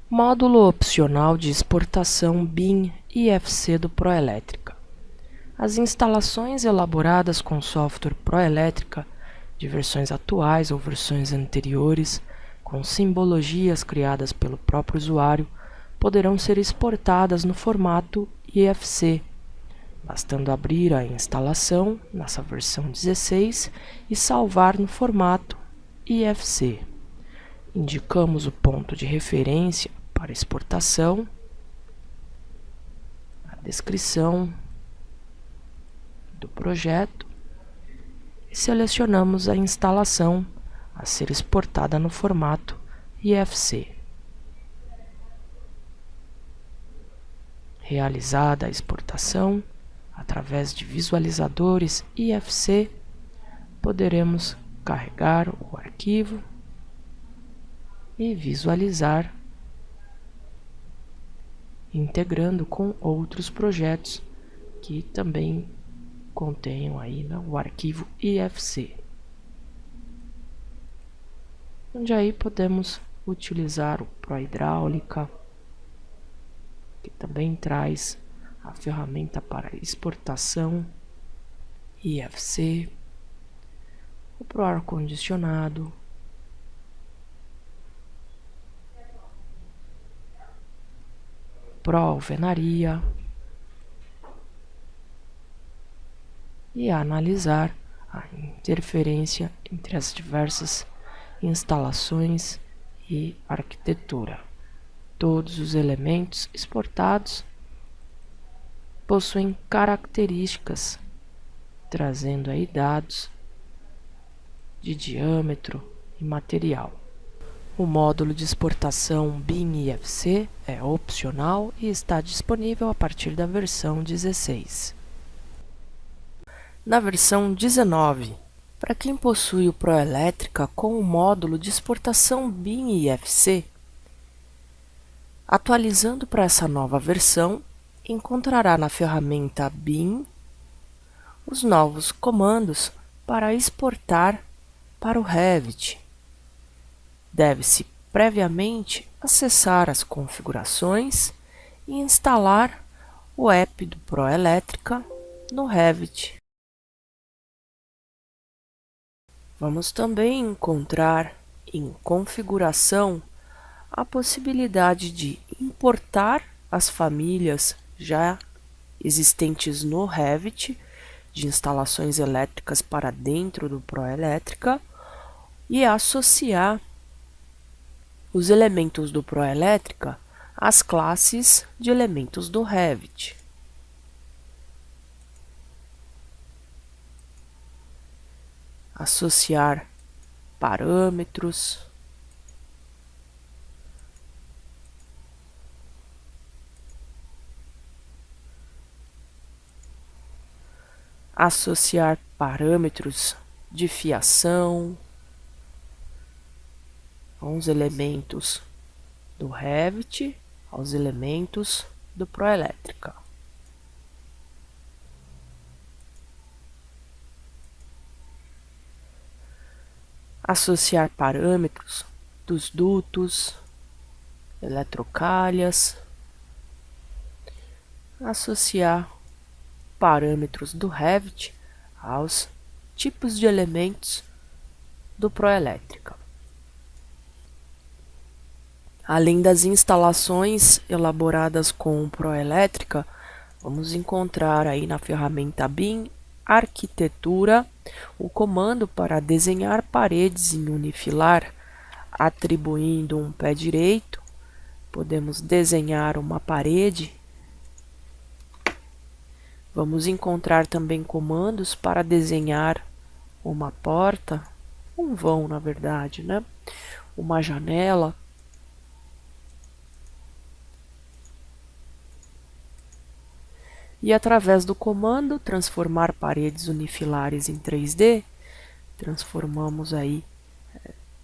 Módulo opcional de exportação BIM IFC do Proelétrica. As instalações elaboradas com software Proelétrica, de versões atuais ou versões anteriores, com simbologias criadas pelo próprio usuário, poderão ser exportadas no formato IFC, bastando abrir a instalação nessa versão 16 e salvar no formato IFC. Indicamos o ponto de referência para exportação, a descrição do projeto e selecionamos a instalação a ser exportada no formato IFC. Realizada a exportação através de visualizadores IFC, poderemos carregar o arquivo e visualizar, integrando com outros projetos que também contenham aí o arquivo IFC. Onde aí podemos utilizar o ProHidráulica, que também traz a ferramenta para exportação IFC, o ProAr-condicionado, ProAlvenaria e analisar a interferência entre as diversas instalações e arquitetura. Todos os elementos exportados possuem características, trazendo aí dados de diâmetro e material. O módulo de exportação BIM IFC é opcional e está disponível a partir da versão 16. Na versão 19, para quem possui o Proelétrica com o módulo de exportação BIM IFC, atualizando para essa nova versão, encontrará na ferramenta BIM os novos comandos para exportar para o Revit. Deve-se previamente acessar as configurações e instalar o app do Proelétrica no Revit. Vamos também encontrar em configuração a possibilidade de importar as famílias já existentes no Revit de instalações elétricas para dentro do Proelétrica e associar os elementos do Proelétrica às classes de elementos do Revit. Associar parâmetros, associar parâmetros de fiação aos elementos do Revit, aos elementos do Proelétrica. Associar parâmetros dos dutos, eletrocalhas, associar parâmetros do Revit aos tipos de elementos do Proelétrica. Além das instalações elaboradas com o Proelétrica, vamos encontrar aí na ferramenta BIM Arquitetura o comando para desenhar paredes em unifilar, atribuindo um pé direito. Podemos desenhar uma parede. Vamos encontrar também comandos para desenhar uma porta, um vão na verdade, né? Uma janela. E através do comando transformar paredes unifilares em 3D, transformamos aí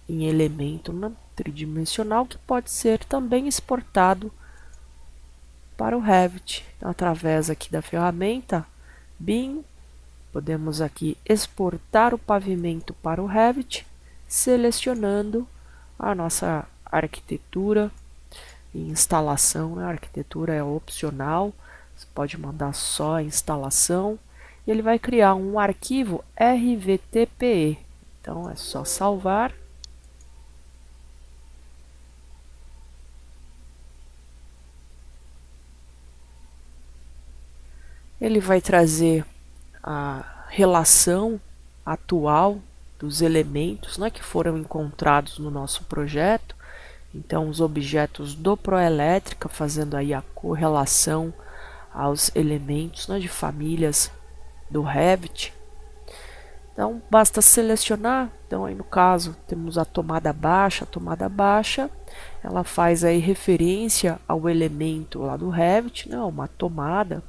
em elemento tridimensional que pode ser também exportado para o Revit. Através aqui da ferramenta BIM, podemos aqui exportar o pavimento para o Revit, selecionando a nossa arquitetura em instalação, né? A arquitetura é opcional, você pode mandar só a instalação e ele vai criar um arquivo RVTPE. Então é só salvar. Ele vai trazer a relação atual dos elementos, né, que foram encontrados no nosso projeto. Então, os objetos do Proelétrica, fazendo aí a correlação aos elementos, né, de famílias do Revit. Então, basta selecionar. Então, aí no caso, temos a tomada baixa. A tomada baixa, ela faz aí referência ao elemento lá do Revit, né, uma tomada.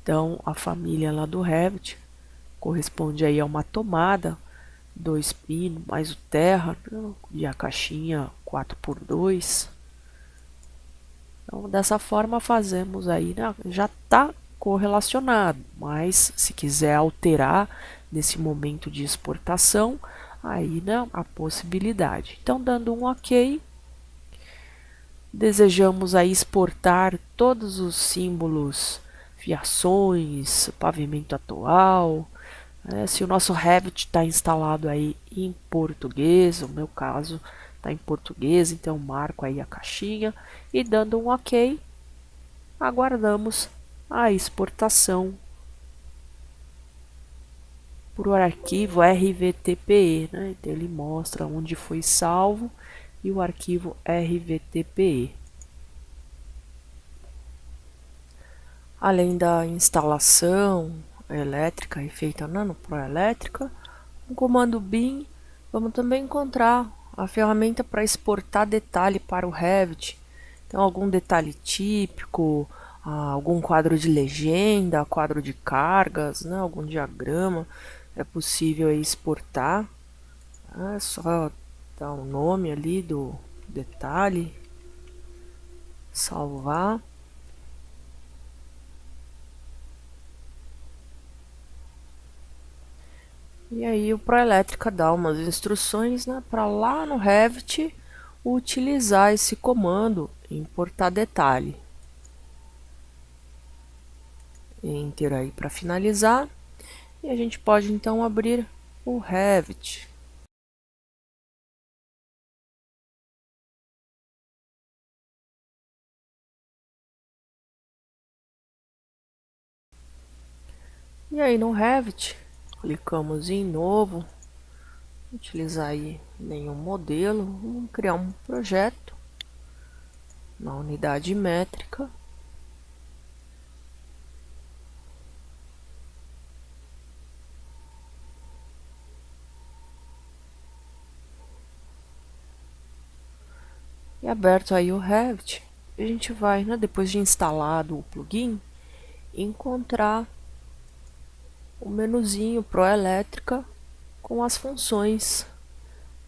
Então, a família lá do Revit corresponde aí a uma tomada, 2 pinos mais o terra, né, e a caixinha 4x2. Então, dessa forma fazemos aí, né, já está correlacionado, mas se quiser alterar nesse momento de exportação, aí, né, a possibilidade. Então, dando um OK, desejamos aí exportar todos os símbolos, fiações, pavimento atual. Se o nosso Revit está instalado aí em português, no meu caso está em português, então marco aí a caixinha e dando um OK, aguardamos a exportação por o arquivo RVTPE, né? Então ele mostra onde foi salvo e o arquivo RVTPE. Além da instalação elétrica feita no Proelétrica, no comando bin vamos também encontrar a ferramenta para exportar detalhe para o Revit. Então, algum detalhe típico, algum quadro de legenda, quadro de cargas, né, algum diagrama, é possível exportar. É só dar o nome ali do detalhe, salvar. E aí o Proelétrica dá umas instruções, né, para lá no Revit utilizar esse comando, importar detalhe. Enter aí para finalizar. E a gente pode então abrir o Revit. E aí no Revit, clicamos em novo, utilizar aí nenhum modelo, vamos criar um projeto na unidade métrica. E aberto aí o Revit, a gente vai, né, depois de instalado o plugin, encontrar o menuzinho Proelétrica com as funções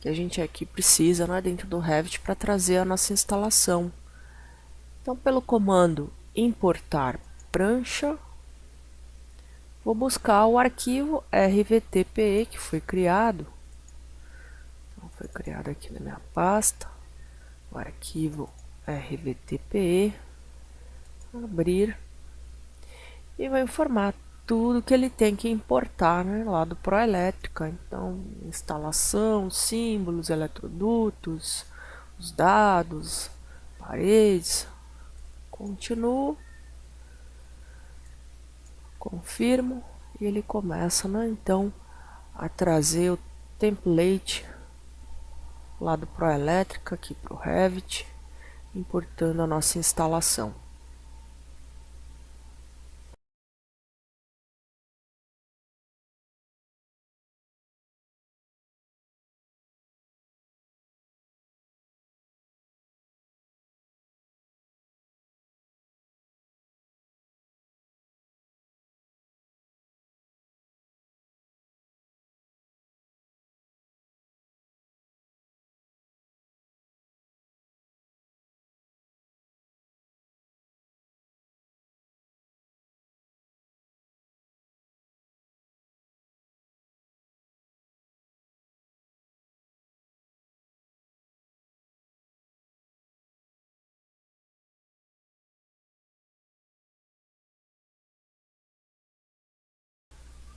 que a gente aqui precisa, né, dentro do Revit para trazer a nossa instalação. Então, pelo comando importar prancha, vou buscar o arquivo RVTPE que foi criado. Então, foi criado aqui na minha pasta, o arquivo RVTPE, abrir e vai informar tudo que ele tem que importar, né, lá do Proelétrica. Então, instalação, símbolos, eletrodutos, os dados, paredes. Continuo, confirmo e ele começa, né, então a trazer o template lá do Proelétrica aqui para o Revit, importando a nossa instalação.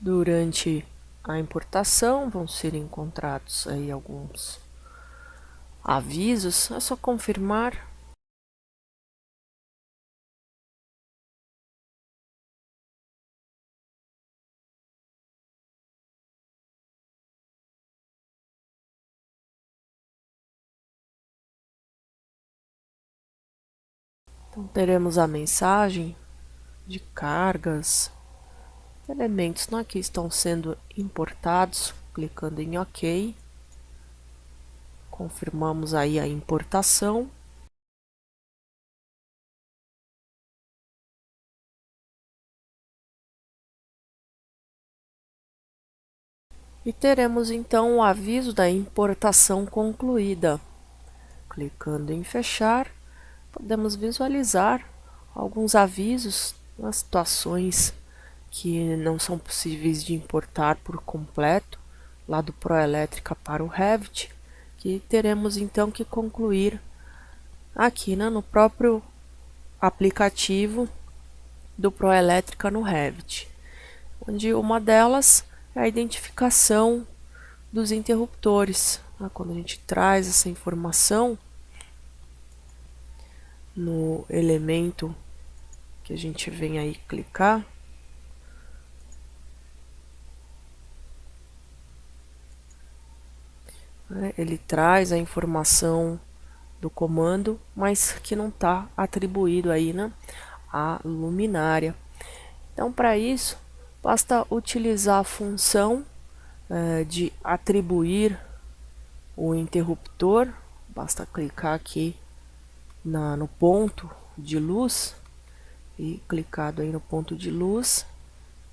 Durante a importação vão ser encontrados aí alguns avisos, é só confirmar. Então teremos a mensagem de cargas, elementos que estão sendo importados, clicando em OK. Confirmamos aí a importação. E teremos então o aviso da importação concluída. Clicando em fechar, podemos visualizar alguns avisos nas situações que não são possíveis de importar por completo, lá do Proelétrica para o Revit, que teremos então que concluir aqui no próprio aplicativo do Proelétrica no Revit, onde uma delas é a identificação dos interruptores. Quando a gente traz essa informação no elemento que a gente vem aí clicar, ele traz a informação do comando, mas que não está atribuído aí, a luminária. Então, para isso, basta utilizar a função de atribuir o interruptor. Basta clicar aqui no ponto de luz e clicado aí no ponto de luz,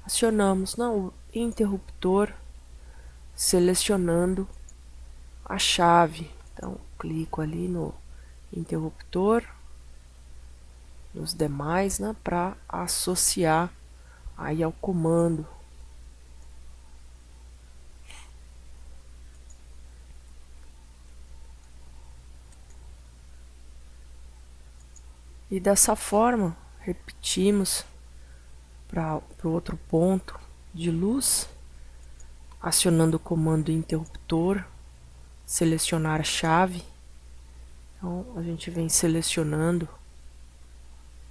acionamos o interruptor selecionando a chave. Então clico ali no interruptor, nos demais, para associar aí ao comando. E dessa forma repetimos para o outro ponto de luz, acionando o comando interruptor, selecionar a chave. Então a gente vem selecionando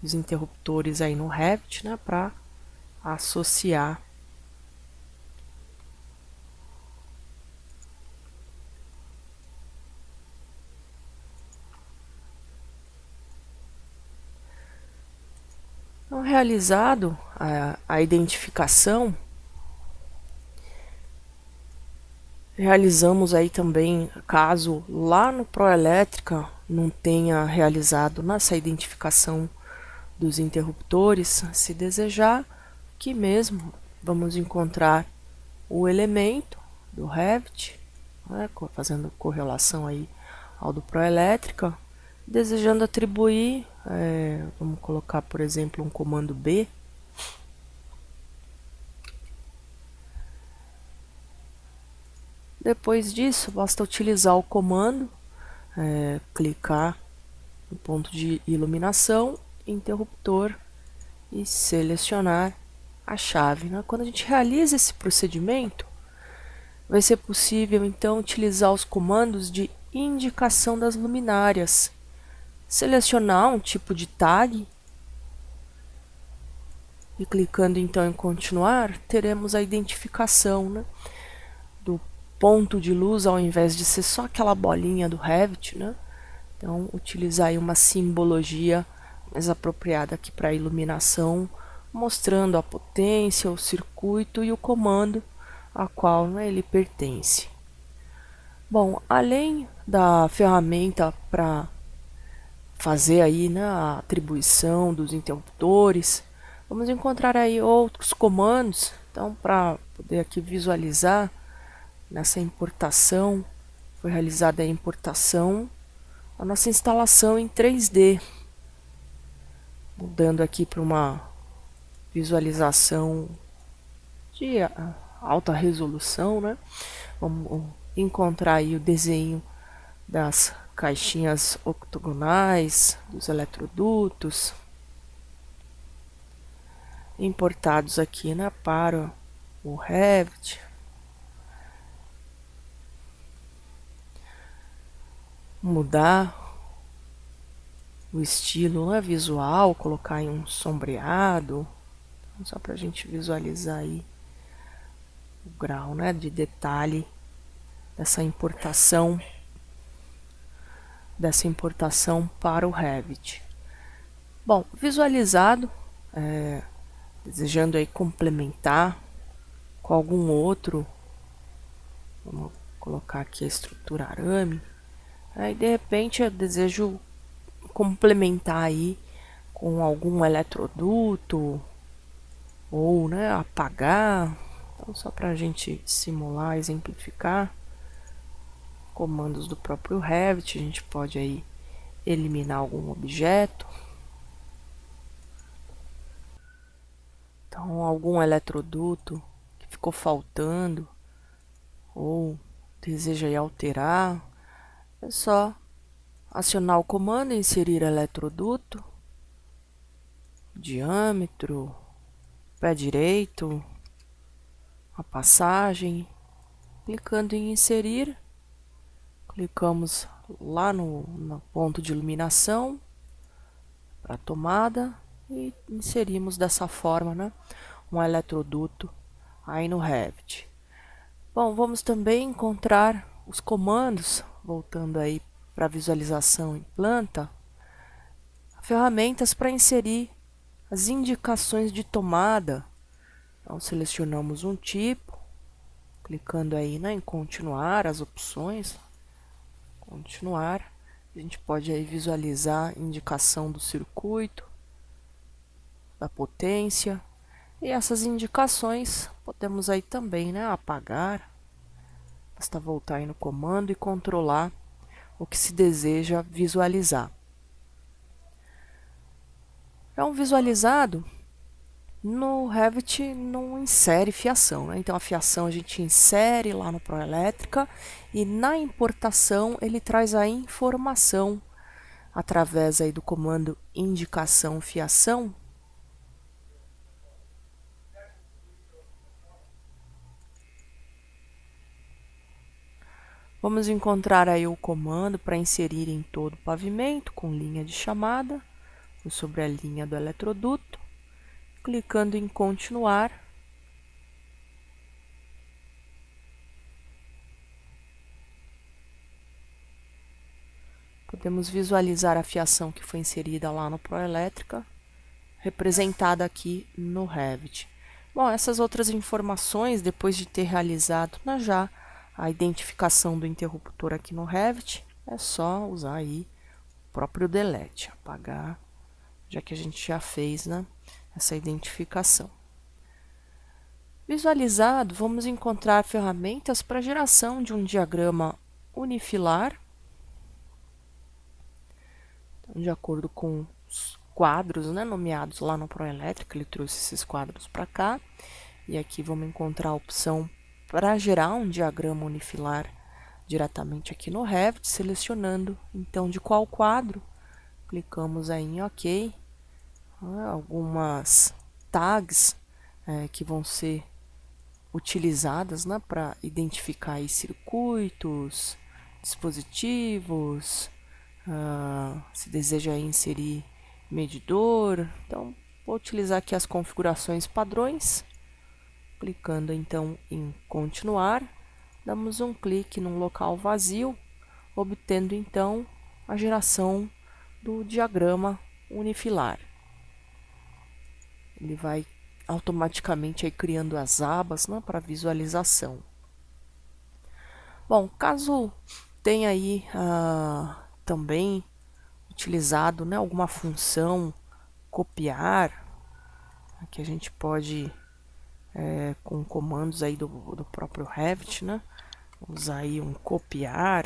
os interruptores aí no Revit, para associar. Então, realizado a identificação, realizamos aí também, caso lá no Proelétrica não tenha realizado nessa identificação dos interruptores, se desejar, aqui mesmo vamos encontrar o elemento do Revit, fazendo correlação aí ao do Proelétrica, desejando atribuir, vamos colocar por exemplo um comando B. Depois disso, basta utilizar o comando, clicar no ponto de iluminação, interruptor e selecionar a chave. Quando a gente realiza esse procedimento, vai ser possível então utilizar os comandos de indicação das luminárias. Selecionar um tipo de tag e clicando então em continuar, teremos a identificação do ponto de luz, ao invés de ser só aquela bolinha do Revit, Então, utilizar aí uma simbologia mais apropriada aqui para iluminação, mostrando a potência, o circuito e o comando a qual ele pertence. Bom, além da ferramenta para fazer aí a atribuição dos interruptores, vamos encontrar aí outros comandos. Então, para poder aqui visualizar, nessa importação, foi realizada a importação, a nossa instalação em 3D. Mudando aqui para uma visualização de alta resolução, Vamos encontrar aí o desenho das caixinhas octogonais, dos eletrodutos, importados aqui para o Revit. Mudar o estilo, né, visual, colocar em um sombreado, só para a gente visualizar aí o grau, né, de detalhe dessa importação para o Revit. Bom, visualizado, desejando aí complementar com algum outro, vamos colocar aqui a estrutura arame, aí de repente eu desejo complementar aí com algum eletroduto ou, né, apagar. Então, só para a gente simular, exemplificar, comandos do próprio Revit, a gente pode aí eliminar algum objeto. Então, algum eletroduto que ficou faltando ou deseja aí alterar, é só acionar o comando, inserir eletroduto, diâmetro, pé direito, a passagem, clicando em inserir, clicamos lá no ponto de iluminação para a tomada e inserimos dessa forma, né, um eletroduto aí no Revit. Bom, vamos também encontrar os comandos, voltando aí para a visualização em planta, ferramentas para inserir as indicações de tomada. Então selecionamos um tipo, clicando aí, né, em continuar as opções, continuar, a gente pode aí visualizar a indicação do circuito, da potência, e essas indicações podemos aí também, né, apagar, basta voltar aí no comando e controlar o que se deseja visualizar. Então, visualizado, no Revit não insere fiação, né? Então a fiação a gente insere lá no Proelétrica e na importação ele traz a informação através aí do comando indicação fiação. Vamos encontrar aí o comando para inserir em todo o pavimento com linha de chamada, sobre a linha do eletroduto, clicando em continuar. Podemos visualizar a fiação que foi inserida lá no Proelétrica, representada aqui no Revit. Bom, essas outras informações, depois de ter realizado já a identificação do interruptor aqui no Revit, é só usar aí o próprio delete, apagar, já que a gente já fez, né, essa identificação. Visualizado, vamos encontrar ferramentas para geração de um diagrama unifilar, então, de acordo com os quadros, né, nomeados lá no Proelétrica, ele trouxe esses quadros para cá, e aqui vamos encontrar a opção para gerar um diagrama unifilar diretamente aqui no Revit, selecionando então de qual quadro, clicamos aí em OK, algumas tags que vão ser utilizadas, né, para identificar aí circuitos, dispositivos, se deseja inserir medidor. Então, vou utilizar aqui as configurações padrões, clicando então em continuar, damos um clique num local vazio, obtendo então a geração do diagrama unifilar. Ele vai automaticamente aí criando as abas, né, para visualização. Bom, caso tenha aí também utilizado, né, alguma função copiar, que a gente pode com comandos aí do próprio Revit, né, usar aí um copiar.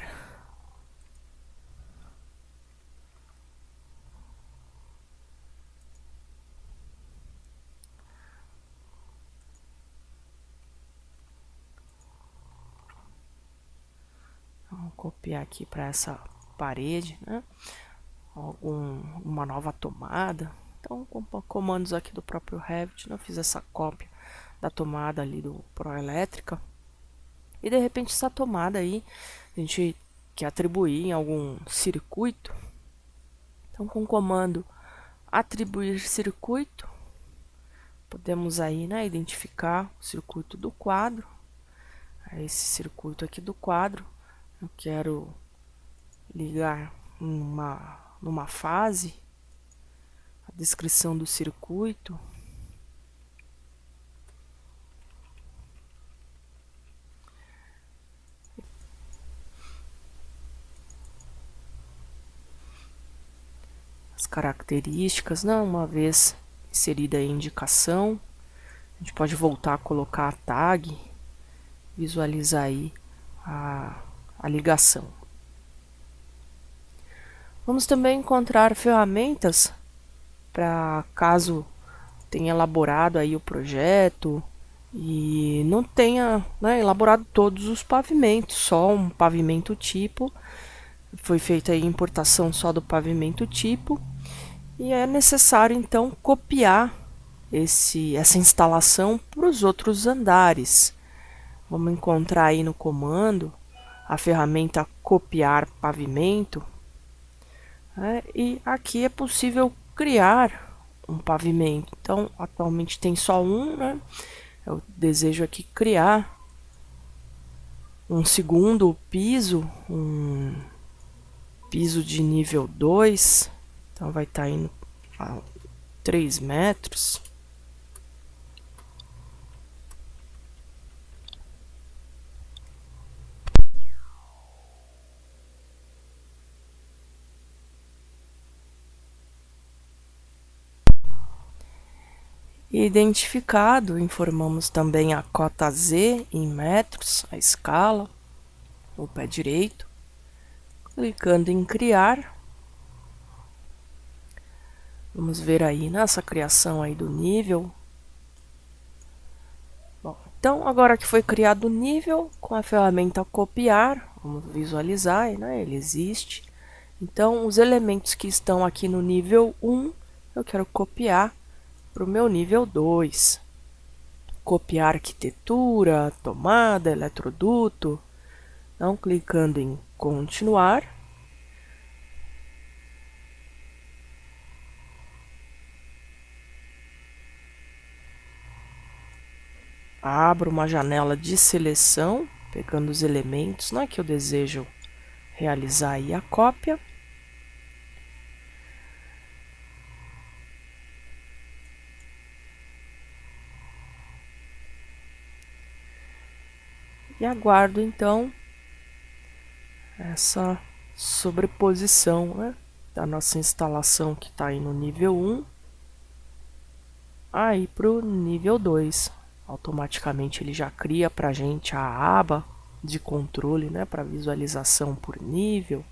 Vamos copiar aqui para essa parede, né, uma nova tomada. Então, com comandos aqui do próprio Revit, eu fiz essa cópia da tomada ali do Proelétrica. E de repente essa tomada aí a gente quer atribuir em algum circuito. Então com o comando atribuir circuito, podemos aí, né, identificar o circuito do quadro. Esse circuito aqui do quadro, eu quero ligar numa fase, a descrição do circuito. As características, né, uma vez inserida a indicação, a gente pode voltar a colocar a tag, visualizar aí a ligação. Vamos também encontrar ferramentas para caso tenha elaborado aí o projeto e não tenha, né, elaborado todos os pavimentos, só um pavimento tipo. Foi feita a importação só do pavimento tipo e é necessário então copiar essa instalação para os outros andares. Vamos encontrar aí no comando a ferramenta copiar pavimento, né? E aqui é possível criar um pavimento. Então atualmente tem só um, né? Eu desejo aqui criar um segundo piso, um piso de nível 2, então vai estar indo a 3 metros. Identificado, informamos também a cota Z em metros, a escala, o pé direito. Clicando em criar, vamos ver aí nessa criação aí do nível. Bom, então agora que foi criado o nível, com a ferramenta copiar, vamos visualizar, né, ele existe. Então os elementos que estão aqui no nível 1, eu quero copiar para o meu nível 2. Copiar arquitetura, tomada, eletroduto. Então clicando em continuar. Abro uma janela de seleção, pegando os elementos, né, que eu desejo realizar aí a cópia. E aguardo então essa sobreposição, né, da nossa instalação que está aí no nível 1 aí para o nível 2. Automaticamente ele já cria para a gente a aba de controle, né, para visualização por nível.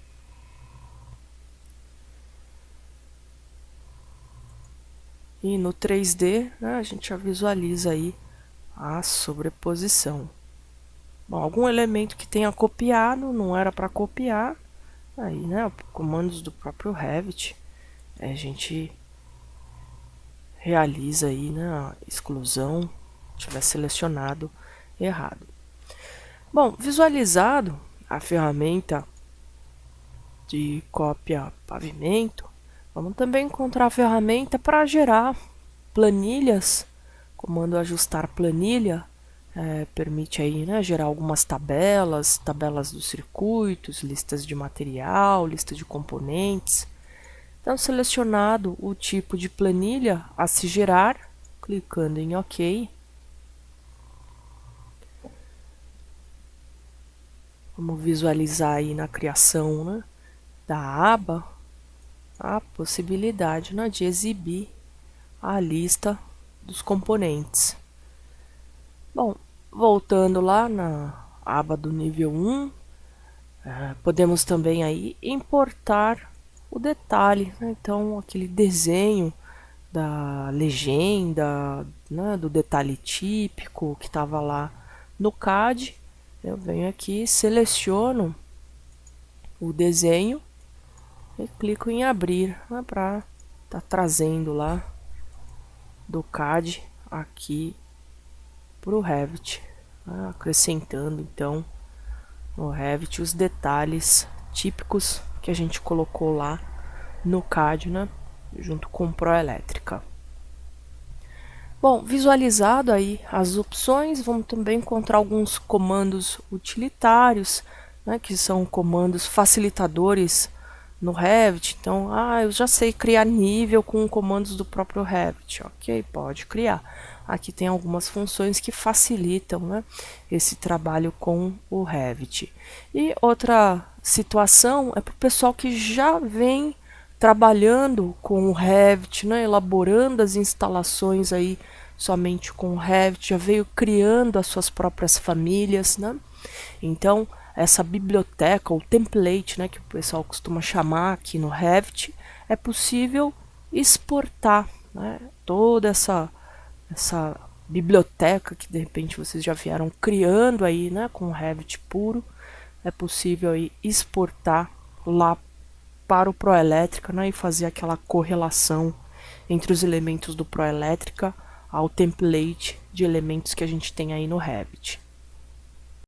E no 3D, né, a gente já visualiza aí a sobreposição. Bom, algum elemento que tenha copiado, não era para copiar, aí, né, comandos do próprio Revit, a gente realiza aí, né, a exclusão, tiver selecionado errado. Bom, visualizado a ferramenta de cópia pavimento, vamos também encontrar a ferramenta para gerar planilhas. Comando ajustar planilha permite aí, né, gerar algumas tabelas dos circuitos, listas de material, lista de componentes. Então, selecionado o tipo de planilha a se gerar, clicando em OK. Vamos visualizar aí na criação, né, da aba a possibilidade, né, de exibir a lista dos componentes. Bom, voltando lá na aba do nível 1, podemos também aí importar o detalhe, né? Então aquele desenho da legenda, né, do detalhe típico que estava lá no CAD, eu venho aqui, seleciono o desenho e clico em abrir, né, para estar trazendo lá do CAD aqui para o Revit, né? Acrescentando então no Revit os detalhes típicos que a gente colocou lá no CAD, né? Junto com Proelétrica. Bom, visualizado aí as opções, vamos também encontrar alguns comandos utilitários, né, que são comandos facilitadores no Revit. Então, eu já sei criar nível com comandos do próprio Revit. Ok, pode criar. Aqui tem algumas funções que facilitam, né, esse trabalho com o Revit. E outra situação é para o pessoal que já vem trabalhando com o Revit, né, elaborando as instalações aí somente com o Revit, já veio criando as suas próprias famílias, né? Então, essa biblioteca, ou template, né, que o pessoal costuma chamar aqui no Revit, é possível exportar, né, toda essa biblioteca que de repente vocês já vieram criando aí, né, com o Revit puro, é possível aí exportar lá para o Proelétrica, né, e fazer aquela correlação entre os elementos do Proelétrica ao template de elementos que a gente tem aí no Revit.